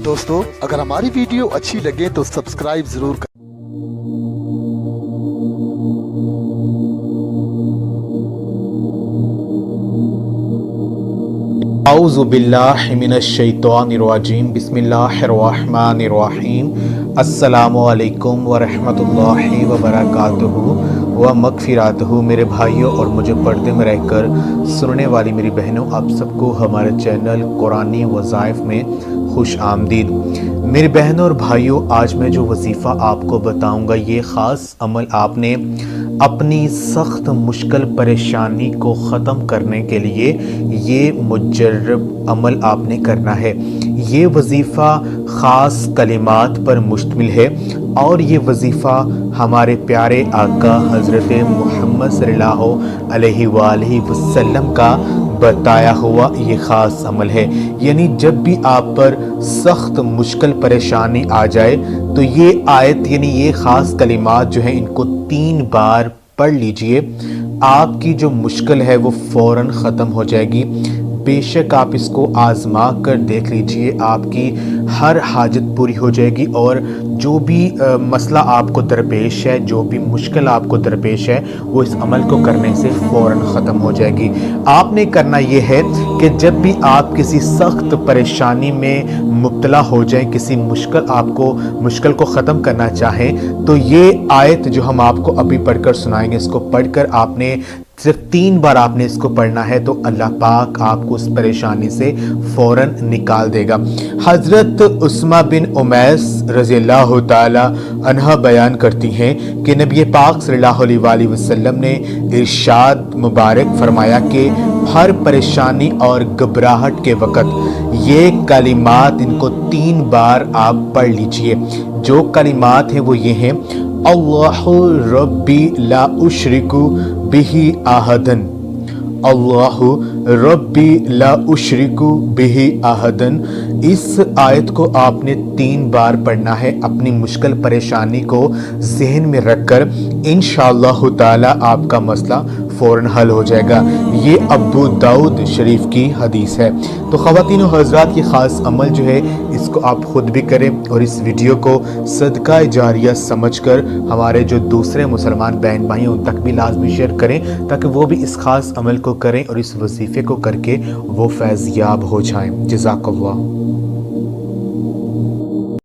دوستو اگر ہماری ویڈیو اچھی لگے تو سبسکرائب ضرور کریں۔ اعوذ باللہ من الشیطان الرجیم، بسم اللہ الرحمن الرحیم۔ السلام علیکم ورحمۃ اللہ وبرکاتہ و مغفراتہ۔ میرے بھائیوں اور مجھے پردے میں رہ کر سننے والی میری بہنوں، آپ سب کو ہمارے چینل قرآنی وظائف میں خوش آمدید۔ میری بہنوں اور بھائیوں، آج میں جو وظیفہ آپ کو بتاؤں گا، یہ خاص عمل آپ نے اپنی سخت مشکل پریشانی کو ختم کرنے کے لیے یہ مجرب عمل آپ نے کرنا ہے۔ یہ وظیفہ خاص کلمات پر مشتمل ہے اور یہ وظیفہ ہمارے پیارے آقا حضرت محمد صلی اللہ علیہ وآلہ وسلم کا بتایا ہوا یہ خاص عمل ہے۔ یعنی جب بھی آپ پر سخت مشکل پریشانی آ جائے تو یہ آیت یعنی یہ خاص کلمات جو ہیں ان کو 3 بار پڑھ لیجئے، آپ کی جو مشکل ہے وہ فوراً ختم ہو جائے گی۔ بے شک آپ اس کو آزما کر دیکھ لیجئے، آپ کی ہر حاجت پوری ہو جائے گی اور جو بھی مسئلہ آپ کو درپیش ہے، جو بھی مشکل آپ کو درپیش ہے، وہ اس عمل کو کرنے سے فوراً ختم ہو جائے گی۔ آپ نے کرنا یہ ہے کہ جب بھی آپ کسی سخت پریشانی میں مبتلا ہو جائیں، کسی مشکل کو ختم کرنا چاہیں، تو یہ آیت جو ہم آپ کو ابھی پڑھ کر سنائیں گے، اس کو پڑھ کر آپ نے صرف 3 بار آپ نے اس کو پڑھنا ہے، تو اللہ پاک آپ کو اس پریشانی سے فوراً نکال دے گا۔ حضرت عثمہ بن امیس رضی اللہ تعالی عنہ بیان کرتی ہیں کہ نبی پاک صلی اللہ علیہ وآلہ وسلم نے ارشاد مبارک فرمایا کہ ہر پریشانی اور گھبراہٹ کے وقت یہ کلمات ان کو 3 بار آپ پڑھ لیجئے۔ جو کلمات ہیں وہ یہ ہیں: اللہ ربی لا اشرک بہ احدن، اللہ ربی لا اشرک بہ احدن۔ اس آیت کو آپ نے 3 بار پڑھنا ہے اپنی مشکل پریشانی کو ذہن میں رکھ کر، انشاءاللہ تعالی آپ کا مسئلہ فوراً حل ہو جائے گا۔ یہ ابو داؤد شریف کی حدیث ہے۔ تو خواتین و حضرات، یہ خاص عمل جو ہے اس کو آپ خود بھی کریں اور اس ویڈیو کو صدقہ جاریہ سمجھ کر ہمارے جو دوسرے مسلمان بہن بھائی ہیں ان تک بھی لازمی شیئر کریں، تاکہ وہ بھی اس خاص عمل کو کریں اور اس وظیفے کو کر کے وہ فیض یاب ہو جائیں۔ جزاک اللہ۔